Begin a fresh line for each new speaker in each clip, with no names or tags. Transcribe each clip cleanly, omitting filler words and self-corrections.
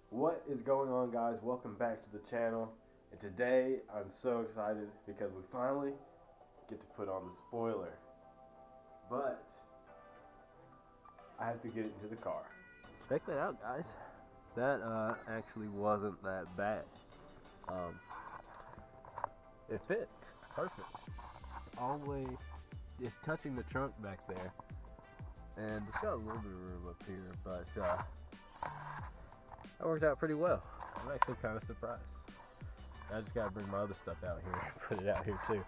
What is going on, guys? Welcome back to the channel. And today I'm so excited because we finally get to put on the spoiler. But I have to get it into the car. Check that out, guys. That actually wasn't that bad. It fits perfect. All the way, it's touching the trunk back there, and it's got a little bit of room up here, but that worked out pretty well. I'm actually kind of surprised. I just gotta bring my other stuff out here and put it out here too.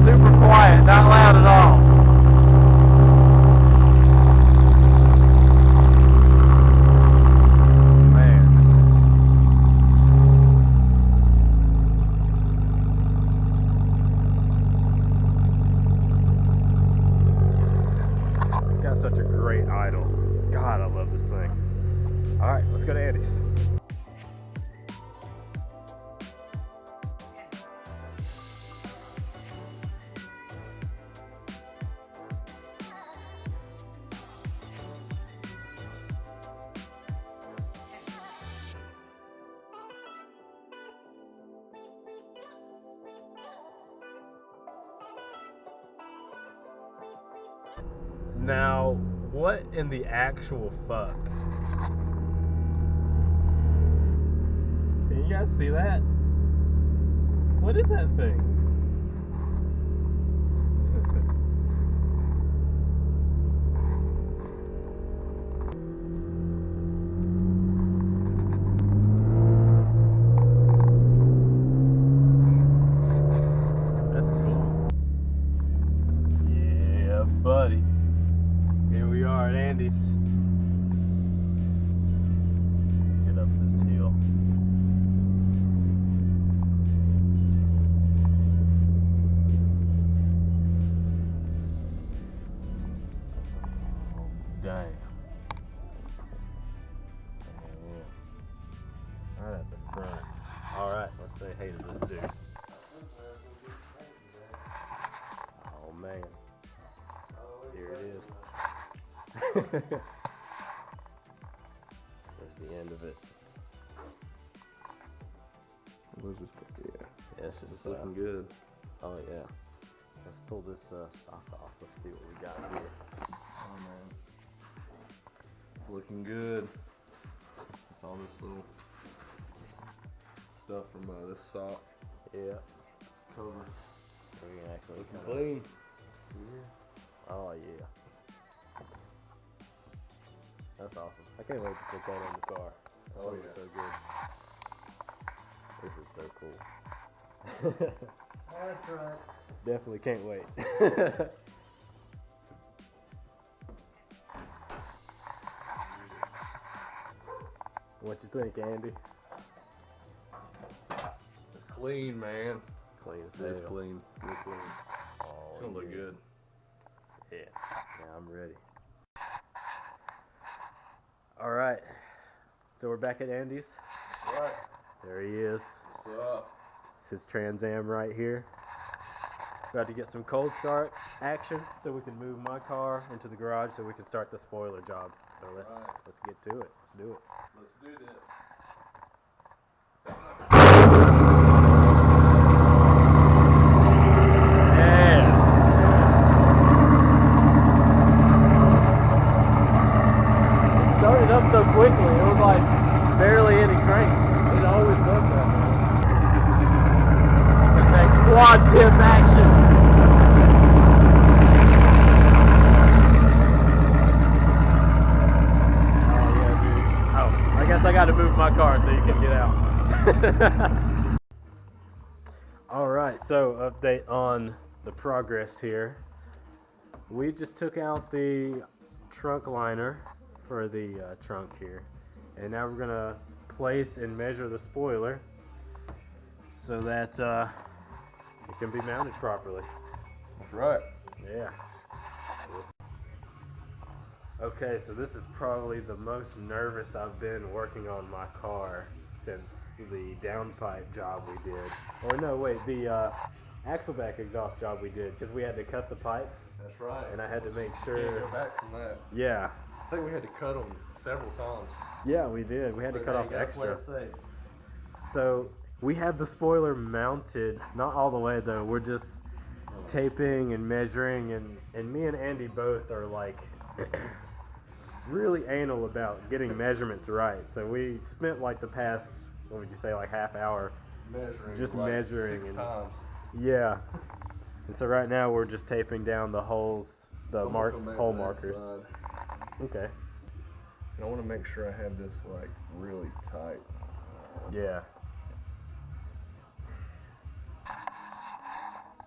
Super quiet, not loud at all. Such a great idle. God, I love this thing. Alright, let's go to Andy's. Now, what in the actual fuck? Can you guys see that? What is that thing? That's cool. Yeah, buddy. Here we are at Andy's. Get up this hill. Oh, damn. Yeah. Right at the front. Alright, let's say hey to this dude. Oh man. Here it is. There's the end of it. Yeah, it's just looking good. Oh yeah. Let's pull this sock off. Let's see what we got here.
Oh man, it's looking good. Just all this little stuff from this sock
Yeah.
cover.
We can actually
Looking
kinda-
clean.
Yeah. Oh yeah. That's awesome. I can't wait to put that in the car. That
Oh,
looks
yeah.
so good. This is so cool.
That's right.
Definitely can't wait. What you think, Andy?
It's clean, man.
Clean as
It's
hell.
clean. Real clean.
Oh,
It's gonna look
yeah.
good.
Yeah. Yeah, I'm ready. All right. So we're back at Andy's.
Right.
There he is.
What's up?
It's his Trans Am right here. About to get some cold start action so we can move my car into the garage so we can start the spoiler job. So let's get to it. Let's do it.
Let's do this.
Yeah. It started up so quickly. It was like barely any cranks.
It always does that, man.
With that quad tip action. Oh yeah, dude. Oh, I guess I got to move my car so you can get out. All right, so update on the progress here. We just took out the trunk liner for the trunk here, and now we're gonna place and measure the spoiler so that it can be mounted properly.
That's right.
Yeah. Okay, so this is probably the most nervous I've been working on my car since the downpipe job we did. Or no, wait, the axleback exhaust job we did because we had to cut the pipes.
That's right.
And I had to make
Can't
sure.
go back from that.
Yeah.
I think we had to cut them several times.
Yeah, we did. We had to
But
cut
hey,
off
you gotta
extra.
play it safe.
So we have the spoiler mounted, not all the way though. We're just taping and measuring, and me and Andy both are like really anal about getting measurements right. So we spent like the past, what would you say, like half hour
Measuring.
just
like
measuring
6
and
times.
yeah. And so right now we're just taping down the holes, the hole markers. Okay.
I want to make sure I have this like really tight.
Yeah.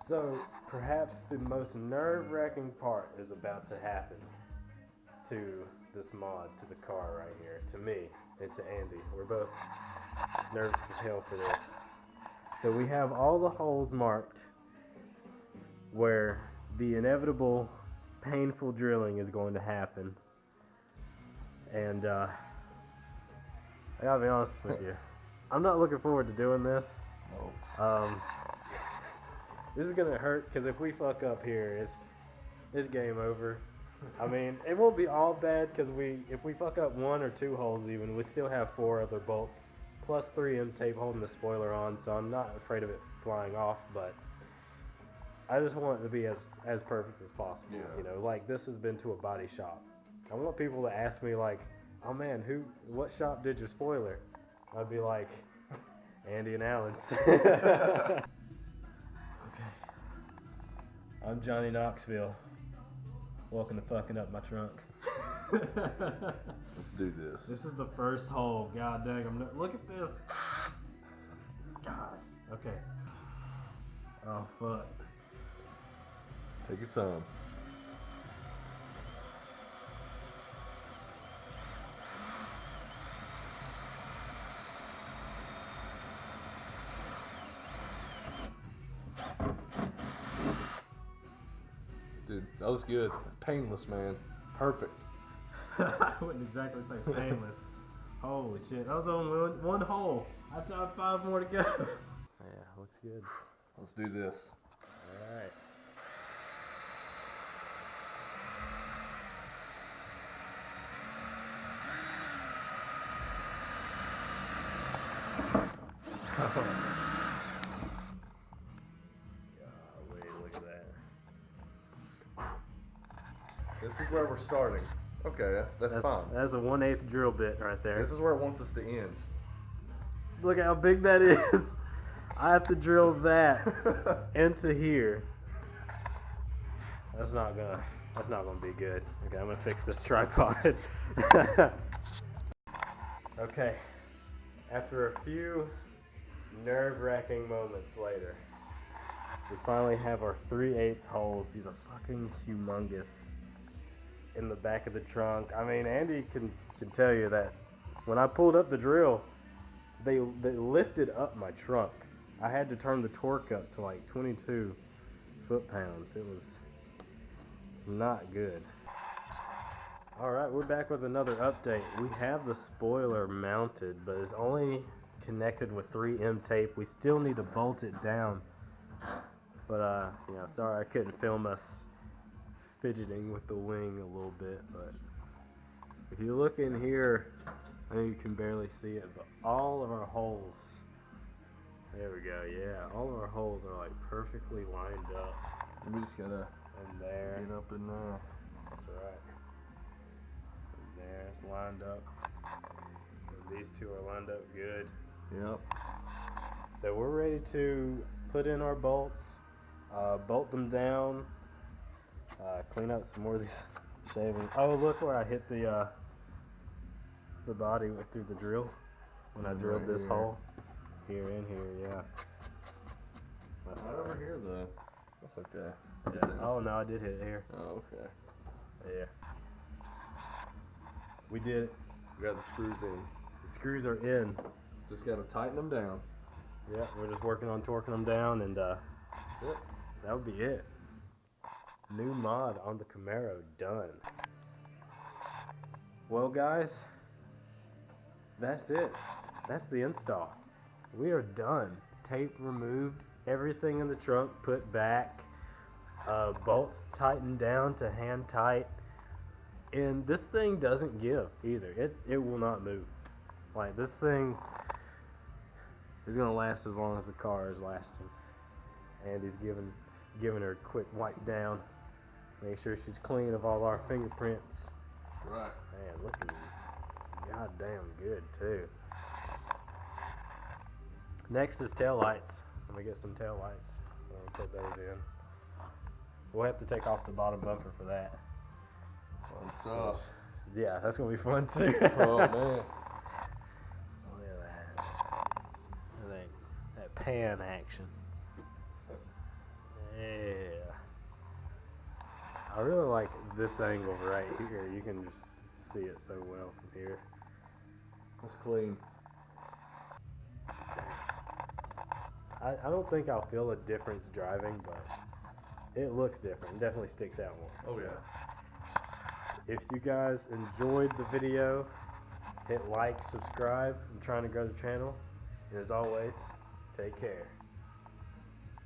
So perhaps the most nerve-wracking part is about to happen to this mod, to the car right here, to me and to Andy. We're both nervous as hell for this. So we have all the holes marked where the inevitable painful drilling is going to happen. And I gotta be honest with you, I'm not looking forward to doing this.
Oh.
This is gonna hurt because if we fuck up here, it's game over. I mean, it won't be all bad because if we fuck up 1 or 2 holes even, we still have 4 other bolts plus 3M tape holding the spoiler on, so I'm not afraid of it flying off. But I just want it to be as perfect as possible.
Yeah.
You know, like this has been to a body shop. I want people to ask me like, "Oh man, what shop did your spoiler?" I'd be like, Andy and Allen's. Okay. I'm Johnny Knoxville. Welcome to fucking up my trunk.
Let's do this.
This is the first hole. God dang, look at this. God. Okay. Oh fuck.
Take your time. Dude, that was good. Painless, man. Perfect.
I wouldn't exactly say painless. Holy shit. That was only one hole. I still have 5 more to go. Yeah, looks good.
Let's do this.
Alright. Golly, look at that.
This is where we're starting. Okay, that's fine.
That's a 1/8 drill bit right there.
This is where it wants us to end.
Look how big that is. I have to drill that into here. That's not gonna be good. Okay, I'm gonna fix this tripod. Okay. After a few nerve-wracking moments later, we finally have our 3/8 holes. These are fucking humongous in the back of the trunk. I mean, Andy can tell you that when I pulled up the drill, they lifted up my trunk. I had to turn the torque up to like 22 foot-pounds. It was not good. Alright, we're back with another update. We have the spoiler mounted, but it's only connected with 3M tape. We still need to bolt it down. But, sorry I couldn't film us fidgeting with the wing a little bit. But if you look in here, I know you can barely see it, but all of our holes, there we go, yeah, all of our holes are like perfectly lined up.
We just gotta
And there.
get up in there.
That's right. And there, it's lined up. And these two are lined up good.
Yep.
So we're ready to put in our bolts, bolt them down, clean up some more of these shavings. Oh, look where I hit the body through the drill when I drilled this hole. Here, in here, yeah. That's
Right over here, though. That's okay.
Yeah. Oh, no, I did hit it here.
Oh, okay.
Yeah. We did it.
We got the screws in.
The screws are in.
Just gotta tighten them down.
Yeah, we're just working on torquing them down, and
That's it.
that would be it. New mod on the Camaro done. Well, guys, that's it. That's the install. We are done. Tape removed, everything in the trunk put back, bolts tightened down to hand tight, and this thing doesn't give either. It will not move. Like, this thing is gonna last as long as the car is lasting. And he's giving her a quick wipe down. Make sure she's clean of all our fingerprints.
Right.
Man, looking goddamn good too. Next is tail lights. Let me get some tail lights. I'll put those in. We'll have to take off the bottom bumper for that.
Fun stuff.
Yeah, that's gonna be fun too.
Oh man.
Look at that. Look at that pan action. Yeah. I really like this angle right here. You can just see it so well from here.
That's clean.
I don't think I'll feel a difference driving, but it looks different. It definitely sticks out more.
Oh yeah.
If you guys enjoyed the video, hit like, subscribe. I'm trying to grow the channel. And as always, take care.